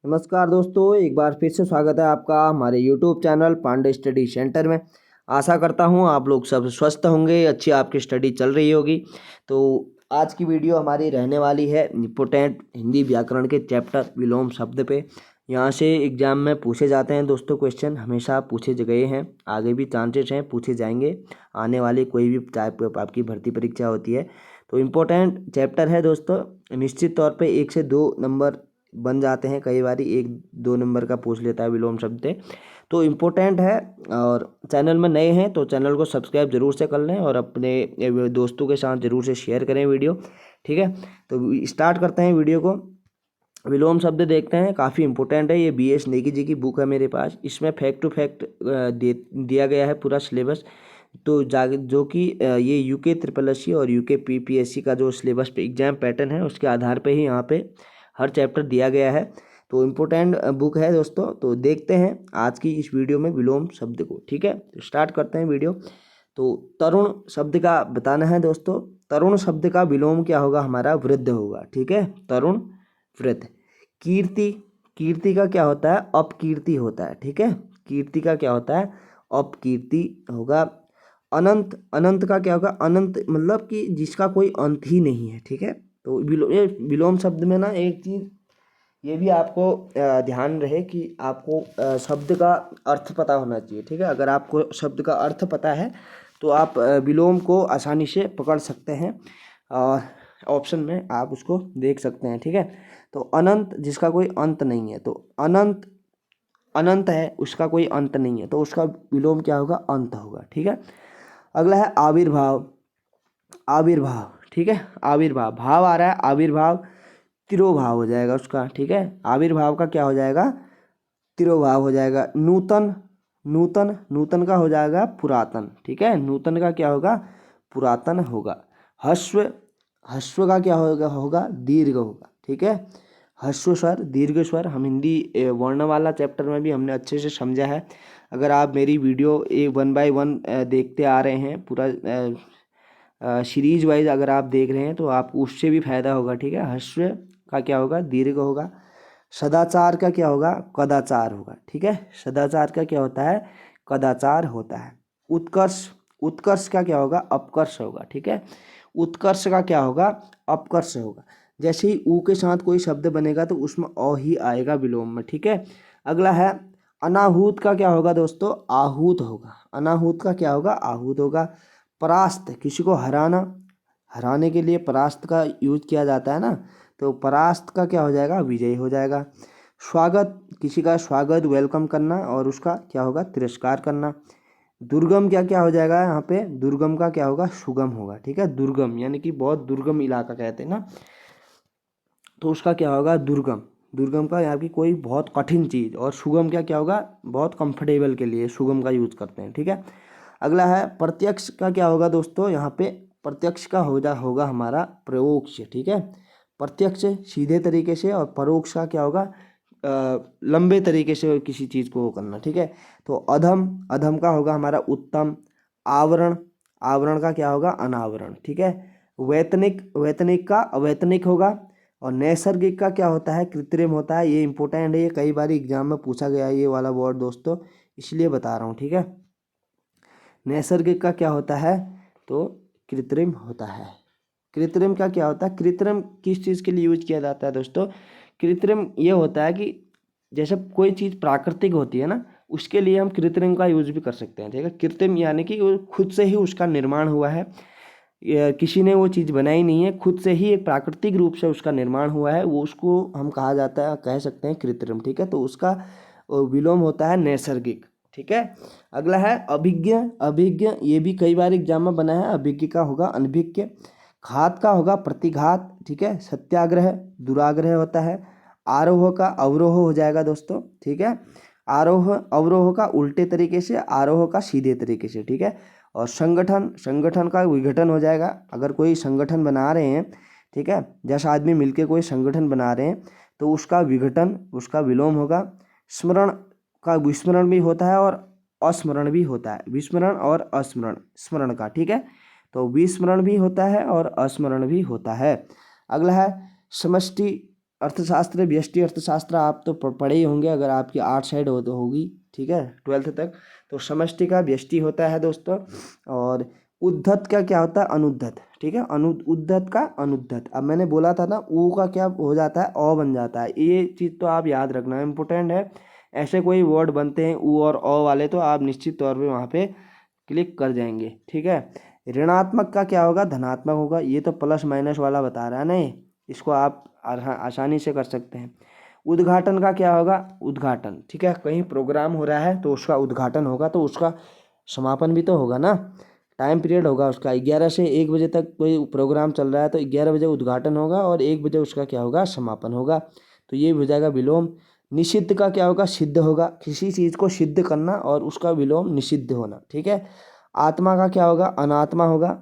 नमस्कार दोस्तों, एक बार फिर से स्वागत है आपका हमारे YouTube channel Pandey study centre में। आशा करता हूँ आप लोग सब स्वस्थ होंगे, अच्छी आपकी स्टडी चल रही होगी। तो आज की वीडियो हमारी रहने वाली है इम्पोर्टेंट हिंदी व्याकरण के चैप्टर विलोम शब्द पे। यहाँ से एग्जाम में पूछे जाते हैं दोस्तों, क्वेश्चन हमेशा पूछे गए हैं, आगे भी चांसेस हैं पूछे जाएंगे। आने वाली कोई भी टाइप आपकी भर्ती परीक्षा होती है तो इम्पोर्टेंट चैप्टर है दोस्तों। निश्चित तौर पे 1 से 2 नंबर बन जाते हैं, कई बार 1-2 नंबर का पूछ लेता है विलोम शब्द तो इम्पोर्टेंट है। और चैनल में नए हैं तो चैनल को सब्सक्राइब जरूर से कर लें और अपने दोस्तों के साथ जरूर से शेयर करें वीडियो, ठीक है। तो स्टार्ट करते हैं वीडियो को। विलोम शब्द देखते हैं, काफ़ी इंपॉर्टेंट है। ये BS नेगी जी की बुक है मेरे पास, इसमें फैक्ट टू फैक्ट दिया गया है पूरा सिलेबस। तो जो कि ये UK SSC और UK PPSC का जो सिलेबस पे एग्जाम पैटर्न है उसके आधार पे ही यहाँ पे हर चैप्टर दिया गया है। तो इम्पोर्टेंट बुक है दोस्तों। तो देखते हैं आज की इस वीडियो में विलोम शब्द को, ठीक है। तो स्टार्ट करते हैं वीडियो। तो तरुण शब्द का बताना है दोस्तों। तरुण शब्द का विलोम क्या होगा हमारा? वृद्ध होगा, ठीक है। तरुण वृद्ध। कीर्ति, कीर्ति का क्या होता है? अपकीर्ति होता है, ठीक है। कीर्ति का क्या होता है? अपकीर्ति होगा। अनंत, अनंत का क्या होगा? अनंत मतलब कि जिसका कोई अंत ही नहीं है, ठीक है। तो ये विलोम शब्द में ना एक चीज़ ये भी आपको ध्यान रहे कि आपको शब्द का अर्थ पता होना चाहिए, ठीक है। अगर आपको शब्द का अर्थ पता है तो आप विलोम को आसानी से पकड़ सकते हैं और ऑप्शन में आप उसको देख सकते हैं, ठीक है। तो अनंत जिसका कोई अंत नहीं है, तो अनंत अनंत है उसका कोई अंत नहीं है तो उसका विलोम क्या होगा? अंत होगा, ठीक है। अगला है आविर्भाव। आविर्भाव, ठीक है। आविर्भाव, भाव आ रहा है, आविर्भाव तिरोभाव हो जाएगा उसका, ठीक है। आविर्भाव का क्या हो जाएगा? तिरोभाव हो जाएगा। नूतन, नूतन, नूतन का हो जाएगा पुरातन, ठीक है। नूतन का क्या होगा? पुरातन होगा। हस्व, हस्व का क्या होगा? दीर्घ होगा, ठीक है। हस्व स्वर, दीर्घ स्वर हम हिंदी वर्णमाला चैप्टर में भी हमने अच्छे से समझा है। अगर आप मेरी वीडियो 1 बाय 1 देखते आ रहे हैं, पूरा सीरीज वाइज अगर आप देख रहे हैं तो आपको उससे भी फायदा होगा, ठीक है। हस्व का क्या होगा? दीर्घ होगा। सदाचार का क्या होगा? कदाचार होगा, ठीक है। सदाचार का क्या होता है? कदाचार होता है। उत्कर्ष, उत्कर्ष का क्या होगा? अपकर्ष होगा, ठीक है। उत्कर्ष का क्या होगा? अपकर्ष होगा। जैसे ही ऊ के साथ कोई शब्द बनेगा तो उसमें अ ही आएगा विलोम में, ठीक है। अगला है अनाहूत का क्या होगा दोस्तों? आहूत होगा। अनाहूत का क्या होगा? आहूत होगा। परास्त, किसी को हराना, हराने के लिए परास्त का यूज किया जाता है ना, तो परास्त का क्या हो जाएगा? विजयी हो जाएगा। स्वागत, किसी का स्वागत वेलकम करना और उसका क्या होगा? तिरस्कार करना। दुर्गम क्या क्या हो जाएगा यहाँ पे? दुर्गम का क्या होगा? सुगम होगा, ठीक है। दुर्गम यानी कि बहुत दुर्गम इलाका कहते हैं ना, तो उसका क्या होगा? दुर्गम। दुर्गम का यहाँ की कोई बहुत कठिन चीज़। और सुगम क्या होगा? बहुत कंफर्टेबल के लिए सुगम का यूज करते हैं, ठीक है। अगला है प्रत्यक्ष का क्या होगा दोस्तों? यहाँ पे प्रत्यक्ष का होगा हमारा परोक्ष, ठीक है। प्रत्यक्ष सीधे तरीके से और परोक्ष का क्या होगा? लंबे तरीके से किसी चीज़ को करना, ठीक है। तो अधम, अधम का होगा हमारा उत्तम। आवरण, आवरण का क्या होगा? अनावरण, ठीक है। वैतनिक, वैतनिक का अवैतनिक होगा। और नैसर्गिक का क्या होता है? कृत्रिम होता है। ये इंपॉर्टेंट है, ये कई बार एग्जाम में पूछा गया है ये वाला वर्ड दोस्तों, इसलिए बता रहा हूँ, ठीक है। नैसर्गिक का क्या होता है? तो कृत्रिम होता है। कृत्रिम का क्या होता है? कृत्रिम किस चीज़ के लिए यूज किया जाता है दोस्तों? कृत्रिम ये होता है कि जैसे कोई चीज़ प्राकृतिक होती है ना, उसके लिए हम कृत्रिम का यूज भी कर सकते हैं, ठीक है। कृत्रिम यानी कि वो खुद से ही उसका निर्माण हुआ है, किसी ने वो चीज़ बनाई नहीं है, खुद से ही एक प्राकृतिक रूप से उसका निर्माण हुआ है, वो उसको हम कहा जाता है, कह सकते हैं कृत्रिम, ठीक है। तो उसका विलोम होता है नैसर्गिक, ठीक है। अगला है अभिज्ञ। अभिज्ञ ये भी कई बार एग्जाम में बना है। अभिज्ञ का होगा अनभिज्ञ। घात का होगा प्रतिघात, ठीक है। सत्याग्रह, दुराग्रह होता है। आरोह का अवरोह हो जाएगा दोस्तों, ठीक है। आरोह, अवरोह का उल्टे तरीके से, आरोह का सीधे तरीके से, ठीक है। और संगठन, संगठन का विघटन हो जाएगा। अगर कोई संगठन बना रहे हैं, ठीक है, 10 आदमी मिलके कोई संगठन बना रहे हैं तो उसका विघटन, उसका विलोम होगा। स्मरण का विस्मरण भी होता है और अस्मरण भी होता है। विस्मरण और अस्मरण, स्मरण का, ठीक है। तो विस्मरण भी होता है और अस्मरण भी होता है। अगला है समष्टि अर्थशास्त्र, व्यष्टि अर्थशास्त्र आप तो पढ़े ही होंगे अगर आपकी आर्ट साइड होगी, ठीक है, 12th तक। तो समष्टि का व्यष्टि होता है दोस्तों, और उद्धत का क्या होता है, अनुद्धत, ठीक है, उद्धत का अनुद्धत। अब मैंने बोला था ना, ऊ का क्या हो जाता है, अ बन जाता है। ये चीज़ तो आप याद रखना, इम्पोर्टेंट है। ऐसे कोई वर्ड बनते हैं ऊ और अ वाले, तो आप निश्चित तौर पे वहाँ पे क्लिक कर जाएंगे, ठीक है। ऋणात्मक का क्या होगा, धनात्मक होगा। ये तो प्लस माइनस वाला बता रहा है ना, इसको आप आसानी से कर सकते हैं। उद्घाटन का क्या होगा, उद्घाटन, ठीक है, कहीं प्रोग्राम हो रहा है तो उसका उद्घाटन होगा, तो उसका समापन भी तो होगा ना, टाइम पीरियड होगा उसका। 11 से 1 बजे तक कोई प्रोग्राम चल रहा है तो 11 बजे उद्घाटन होगा और 1 बजे उसका क्या होगा, समापन होगा। तो ये हो जाएगा विलोम। निषिद्ध का क्या होगा, सिद्ध होगा। किसी चीज़ को सिद्ध करना और उसका विलोम निषिद्ध होना, ठीक है। आत्मा का क्या होगा, अनात्मा होगा।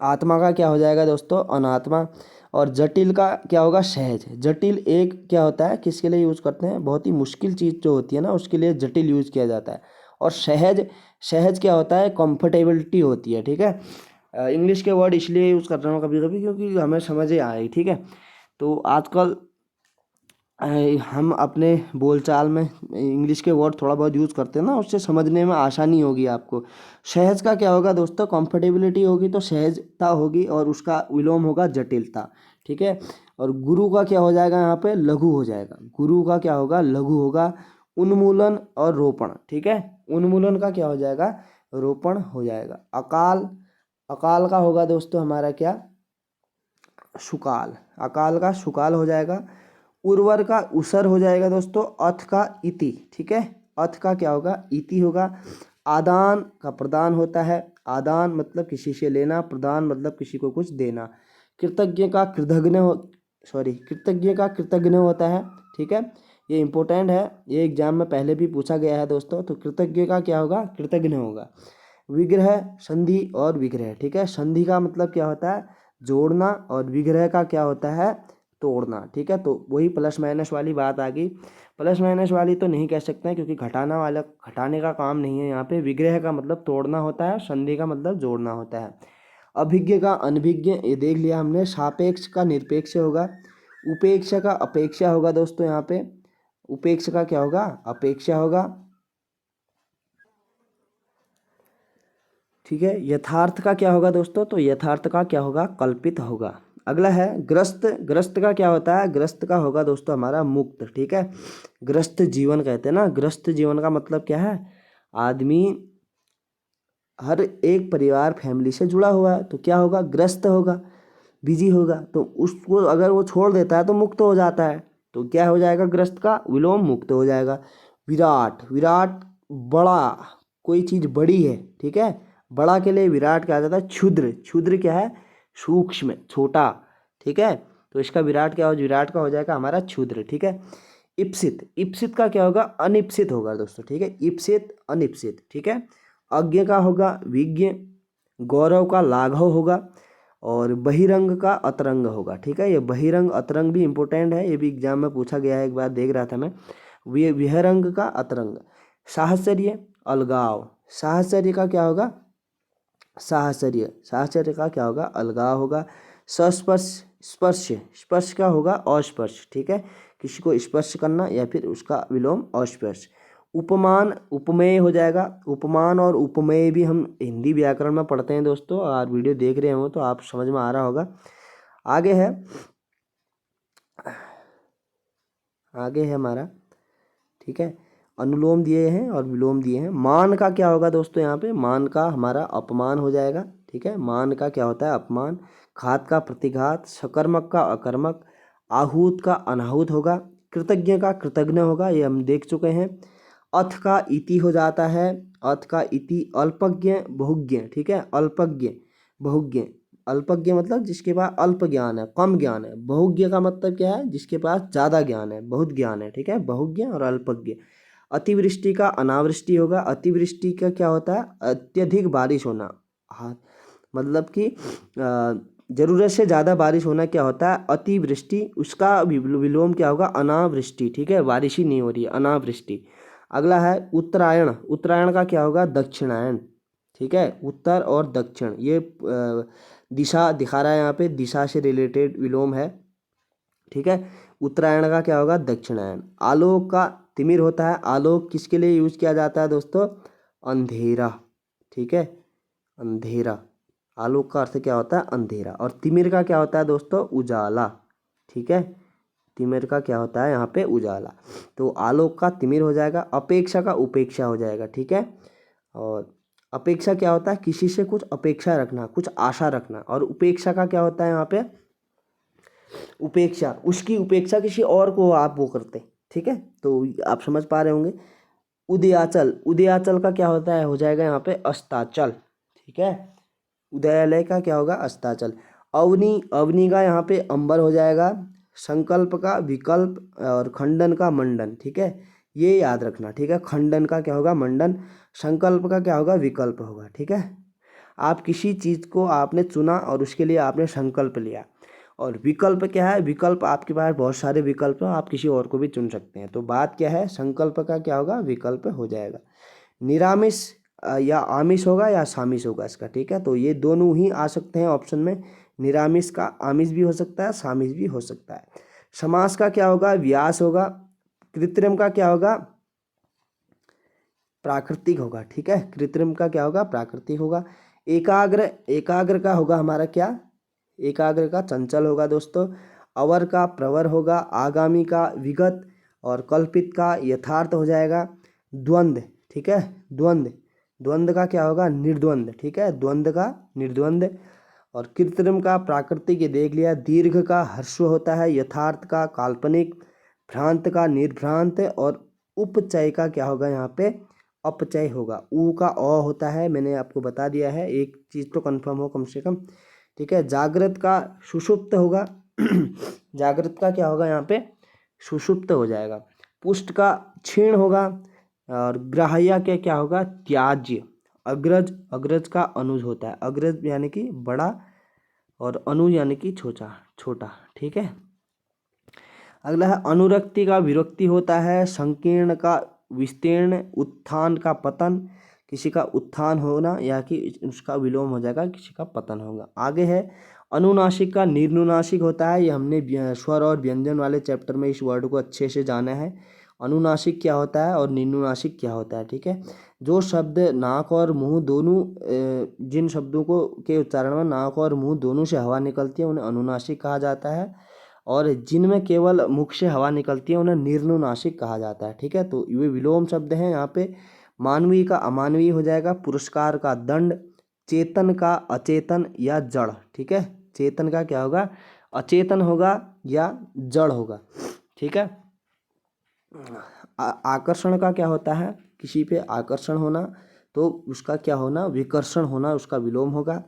आत्मा का क्या हो जाएगा दोस्तों, अनात्मा। और जटिल का क्या होगा, सहज। जटिल एक क्या होता है, किसके लिए यूज़ करते हैं, बहुत ही मुश्किल चीज़ जो होती है ना उसके लिए जटिल यूज़ किया जाता है। और सहज, सहज क्या होता है, कंफर्टेबिलिटी होती है, ठीक है। इंग्लिश के वर्ड इसलिए यूज़ कर रहा हूँ कभी कभी क्योंकि हमें समझ आए, ठीक है। तो आजकल हम अपने बोलचाल में इंग्लिश के वर्ड थोड़ा बहुत यूज़ करते हैं ना, उससे समझने में आसानी होगी आपको। सहज का क्या होगा दोस्तों, कंफर्टेबिलिटी होगी तो सहजता होगी, और उसका विलोम होगा जटिलता, ठीक है। और गुरु का क्या हो जाएगा, यहाँ पे लघु हो जाएगा। गुरु का क्या होगा, लघु होगा। उन्मूलन और रोपण, ठीक है। उन्मूलन का क्या हो जाएगा, रोपण हो जाएगा। अकाल, अकाल का होगा दोस्तों हमारा क्या, सुकाल। अकाल का सुकाल हो जाएगा। उर्वर का उसर हो जाएगा दोस्तों। अथ का इति, ठीक है। अथ का क्या होगा, इति होगा। आदान का प्रदान होता है। आदान मतलब किसी से लेना, प्रदान मतलब किसी को कुछ देना। कृतज्ञ का कृतज्ञ हो, सॉरी, कृतज्ञ का कृतज्ञ होता है, ठीक है। ये इंपॉर्टेंट है, ये एग्जाम में पहले भी पूछा गया है दोस्तों। तो कृतज्ञ का क्या होगा, कृतज्ञ होगा। विग्रह, संधि और विग्रह, ठीक है। संधि का मतलब क्या होता है, जोड़ना, और विग्रह का क्या होता है, तोड़ना, ठीक है। तो वही प्लस माइनस वाली बात आ गई। प्लस माइनस वाली तो नहीं कह सकते हैं क्योंकि घटाना वाला, घटाने का काम नहीं है यहाँ पे। विग्रह का मतलब तोड़ना होता है, संधि का मतलब जोड़ना होता है। अभिज्ञ का अनभिज्ञ, ये देख लिया हमने। सापेक्ष का निरपेक्ष होगा। उपेक्षा का अपेक्षा होगा दोस्तों, यहाँ पे उपेक्षा का क्या होगा, अपेक्षा होगा, ठीक है। यथार्थ का क्या होगा दोस्तों, तो यथार्थ का क्या होगा, कल्पित होगा। अगला है ग्रस्त। ग्रस्त का क्या होता है, ग्रस्त का होगा दोस्तों हमारा मुक्त, ठीक है। ग्रस्त जीवन कहते हैं ना। ग्रस्त जीवन का मतलब क्या है, आदमी, हर एक परिवार फैमिली से जुड़ा हुआ है तो क्या होगा, ग्रस्त होगा, बिजी होगा। तो उसको अगर वो छोड़ देता है तो मुक्त हो जाता है, तो क्या हो जाएगा, ग्रस्त का विलोम मुक्त हो जाएगा। विराट, विराट बड़ा, कोई चीज़ बड़ी है, ठीक है। बड़ा के लिए विराट कहा जाता है। क्षुद्र, क्षुद्र क्या है, सूक्ष्म, छोटा, ठीक है। तो इसका विराट क्या हो, विराट का हो जाएगा हमारा क्षुद्र, ठीक है। इप्सित, इप्सित का क्या होगा, अनिप्सित होगा दोस्तों, ठीक है। इप्सित, अनिप्सित, ठीक है। अज्ञ का होगा विज्ञ। गौरव का लाघव होगा। और बहिरंग का अतरंग होगा, ठीक है। ये बहिरंग अतरंग भी इंपॉर्टेंट है, ये भी एग्जाम में पूछा गया है, एक बार देख रहा था मैं। ये विहरंग का अतरंग। साहचर्य, अलगाव। साहचर्य का क्या होगा, साहचर्य, साहचर्य का क्या होगा, अलगाव होगा। सस्पर्श, स्पर्श, स्पर्श का होगा अस्पर्श, ठीक है। किसी को स्पर्श करना या फिर उसका विलोम अस्पर्श। उपमान, उपमेय हो जाएगा। उपमान और उपमेय भी हम हिंदी व्याकरण में पढ़ते हैं दोस्तों, और वीडियो देख रहे हो तो आप समझ में आ रहा होगा। आगे है, आगे है हमारा, ठीक है। अनुलोम दिए हैं और विलोम दिए हैं। मान का क्या होगा दोस्तों, यहाँ पे मान का हमारा अपमान हो जाएगा, ठीक है। मान का क्या होता है, अपमान। घात का प्रतिघात। सकर्मक का अकर्मक। आहूत का अनाहूत होगा। कृतज्ञ का कृतज्ञ होगा, ये हम देख चुके हैं। अथ का इति हो जाता है। अथ का इति। अल्पज्ञ, बहुज्ञ, ठीक है। अल्पज्ञ, बहुज्ञ। अल्पज्ञ मतलब जिसके पास अल्प ज्ञान है, कम ज्ञान है। बहुज्ञ का मतलब क्या है, जिसके पास ज़्यादा ज्ञान है, बहुत ज्ञान है, ठीक है। बहुज्ञ और अल्पज्ञ। अतिवृष्टि का अनावृष्टि होगा। अतिवृष्टि का क्या होता है, अत्यधिक बारिश होना। हाँ, मतलब कि ज़रूरत से ज़्यादा बारिश होना क्या होता है, अतिवृष्टि। उसका विलोम क्या होगा, अनावृष्टि, ठीक है। बारिश ही नहीं हो रही है, अनावृष्टि। अगला है उत्तरायण। उत्तरायण का क्या होगा, दक्षिणायन, ठीक है। उत्तर और दक्षिण, ये दिशा दिखा रहा है यहाँ पे, दिशा से रिलेटेड विलोम है, ठीक है। उत्तरायण का क्या होगा? दक्षिणायन। आलोक का तिमिर होता है। आलोक किसके लिए यूज किया जाता है दोस्तों? अंधेरा, ठीक है, अंधेरा। आलोक का अर्थ क्या होता है? अंधेरा। और तिमिर का क्या होता है दोस्तों? उजाला, ठीक है, तिमिर का क्या होता है यहाँ पे? उजाला। तो आलोक का तिमिर हो जाएगा। अपेक्षा का उपेक्षा हो जाएगा, ठीक है। और अपेक्षा क्या होता है? किसी से कुछ अपेक्षा रखना, कुछ आशा रखना। और उपेक्षा का क्या होता है यहाँ पे? उपेक्षा, उसकी उपेक्षा किसी और को आप वो करते, ठीक है। तो आप समझ पा रहे होंगे। उदयाचल, उदयाचल का क्या होता है? हो जाएगा यहाँ पे अस्ताचल, ठीक है। उदयालय का क्या होगा? अस्ताचल। अवनी, अवनी का यहाँ पे अंबर हो जाएगा। संकल्प का विकल्प और खंडन का मंडन, ठीक है, ये याद रखना, ठीक है। खंडन का क्या होगा? मंडन। संकल्प का क्या होगा? विकल्प होगा, ठीक है। आप किसी चीज़ को आपने चुना और उसके लिए आपने संकल्प लिया। और विकल्प क्या है? विकल्प आपके पास बहुत सारे विकल्प हैं, आप किसी और को भी चुन सकते हैं। तो बात क्या है? संकल्प का क्या होगा? विकल्प हो जाएगा। निरामिष या आमिष होगा या सामिष होगा इसका, ठीक है। तो ये दोनों ही आ सकते हैं ऑप्शन में। निरामिष का आमिष भी हो सकता है, सामिष भी हो सकता है। समास का क्या होगा? व्यास होगा। कृत्रिम का क्या होगा? प्राकृतिक होगा, ठीक है। कृत्रिम का क्या होगा? प्राकृतिक होगा। एकाग्र, एकाग्र का होगा हमारा क्या? एकाग्र का चंचल होगा दोस्तों। अवर का प्रवर होगा। आगामी का विगत। और कल्पित का यथार्थ हो जाएगा। द्वंद्व, ठीक है, द्वंद्व, द्वंद्व का क्या होगा? निर्द्वंद्व, ठीक है, द्वंद्व का निर्द्वंद्व। और कृत्रिम का प्राकृतिक, ये देख लिया। दीर्घ का ह्रस्व होता है। यथार्थ का काल्पनिक। भ्रांत का निर्भ्रांत। और उपचय का क्या होगा यहाँ पे? अपचय होगा। ऊ का अ होता है, मैंने आपको बता दिया है, एक चीज़ तो कंफर्म हो कम से कम, ठीक है। जागृत का सुषुप्त होगा। जागृत का क्या होगा यहाँ पे? सुषुप्त हो जाएगा। पुष्ट का क्षीण होगा। और ग्राह्य के क्या होगा? त्याज्य। अग्रज, अग्रज का अनुज होता है। अग्रज यानी कि बड़ा और अनुज यानी कि छोटा, छोटा, ठीक है। अगला है अनुरक्ति का विरक्ति होता है। संकीर्ण का विस्तीर्ण। उत्थान का पतन, किसी का उत्थान होना या कि उसका विलोम हो जाएगा, किसी का पतन होगा। आगे है अनुनासिक का निर्नुनासिक होता है। ये हमने स्वर और व्यंजन वाले चैप्टर में इस वर्ड को अच्छे से जाना है। अनुनासिक क्या होता है और निर्नुनासिक क्या होता है, ठीक है। जो शब्द नाक और मुंह दोनों, जिन शब्दों को के उच्चारण में नाक और मुंह दोनों से हवा निकलती है उन्हें अनुनासिक कहा जाता है। और जिनमें केवल मुख से हवा निकलती है उन्हें निर्नुनासिक कहा जाता है, ठीक है। तो ये विलोम शब्द हैं यहाँ पे। मानवीय का अमानवीय हो जाएगा। पुरस्कार का दंड। चेतन का अचेतन या जड़, ठीक है। चेतन का क्या होगा? अचेतन होगा या जड़ होगा, ठीक है। आकर्षण का क्या होता है? किसी पे आकर्षण होना, तो उसका क्या होना? विकर्षण होना, उसका विलोम होगा।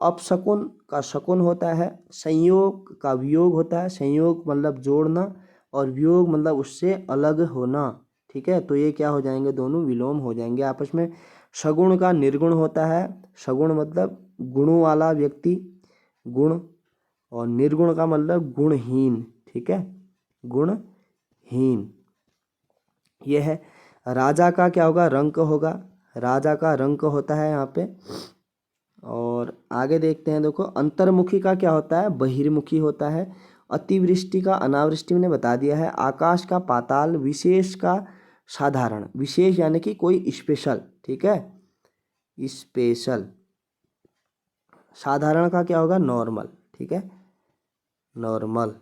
अपशकुन का शकुन होता है। संयोग का वियोग होता है। संयोग मतलब जोड़ना और वियोग मतलब उससे अलग होना, ठीक है। तो ये क्या हो जाएंगे? दोनों विलोम हो जाएंगे आपस में। सगुण का निर्गुण होता है। सगुण मतलब गुणों वाला व्यक्ति, गुण। और निर्गुण का मतलब गुणहीन, ठीक है, गुणहीन। ये है। राजा का क्या होगा? रंक होगा। राजा का रंक होता है यहाँ पे। और आगे देखते हैं, देखो अंतर्मुखी का क्या होता है? बहिर्मुखी होता है। अतिवृष्टि का अनावृष्टि मैंने बता दिया है। आकाश का पाताल। विशेष का साधारण। विशेष यानी कि कोई स्पेशल, ठीक है, स्पेशल। साधारण का क्या होगा? नॉर्मल, ठीक है, नॉर्मल।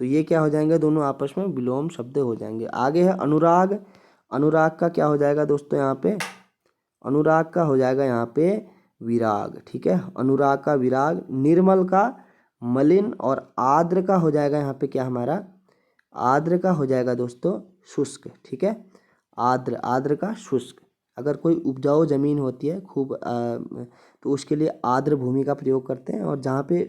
तो ये क्या हो जाएंगे? दोनों आपस में विलोम शब्द हो जाएंगे। आगे है अनुराग। अनुराग का क्या हो जाएगा दोस्तों यहाँ पे? अनुराग का हो जाएगा यहाँ पे विराग, ठीक है। अनुराग का विराग। निर्मल का मलिन। और आर्द्र का हो जाएगा यहाँ पे क्या हमारा? आर्द्र का हो जाएगा दोस्तों शुष्क, ठीक है। आर्द्र, आर्द्र का शुष्क। अगर कोई उपजाऊ जमीन होती है खूब, तो उसके लिए आर्द्र भूमि का प्रयोग करते हैं। और जहाँ पे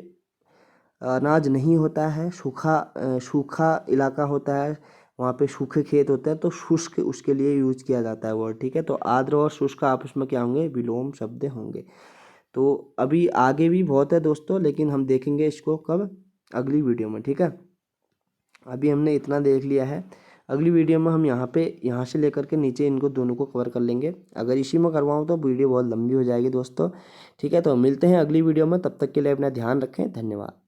अनाज नहीं होता है, सूखा इलाका होता है, वहाँ पे सूखे खेत होते हैं, तो शुष्क उसके लिए यूज किया जाता है वर्ड, ठीक है। तो आर्द्र और शुष्क आपस में क्या होंगे? विलोम शब्द होंगे। तो अभी आगे भी बहुत है दोस्तों, लेकिन हम देखेंगे इसको कब? अगली वीडियो में, ठीक है। अभी हमने इतना देख लिया है। अगली वीडियो में हम यहाँ से लेकर के नीचे इनको दोनों को कवर कर लेंगे। अगर इसी में करवाऊँ तो वीडियो बहुत लंबी हो जाएगी दोस्तों, ठीक है। तो मिलते हैं अगली वीडियो में, तब तक के लिए अपना ध्यान रखें। धन्यवाद।